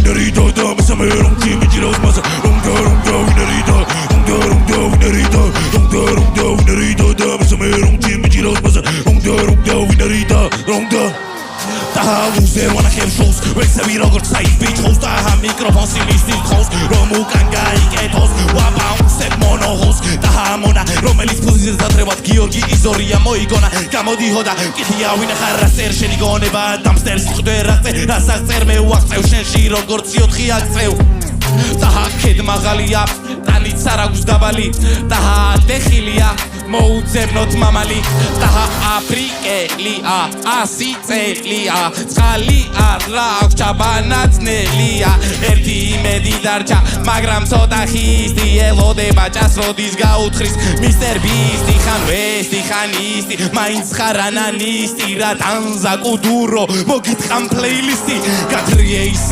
ვინერიდა და მესამე რომ ქიმიჭირავს მასა რომდა ვინერიდა ვინერიდა ვინერიდა და მესამე რომ ქიმიჭირავს მასა რომდა ვინერიდა Taha wanna have shows ვეცები როგორც საით ბიჭოს Taha მიკროფონს იმისთვის თხოვს რომ უკან გაიგეთოს ვაბაუნსებ მონოჰოს Taha მონა რომელიც ფუზიზე დაძრევად გიორგი იზორია მოიგონა გამოდიო და კითხია ვინ ხარ რა წერ შენი გონება დამსტერს ხვდე რა წერ მე უაღწევ შენში როგორც 4 აქწევ Taha ქედ მაღალია ტანიც არ აქვს დაბალი Taha დეხილია მოუძებნოთ მამალი Taha აფრიკელია 100 წელია წყალი არა აქვს ჩაბანაცნელია ერთი იმედი დარჩა მაგრამ ცოტა ხისტი ელოდება ჭას როდის გაუთხრის მისტერ ბისტი ხან ვესტი ხან ისტი მაინც ხარ ანანისტი რა ტანზა კუდურო მოგიტყამ პლეილისტი გატრიე ისე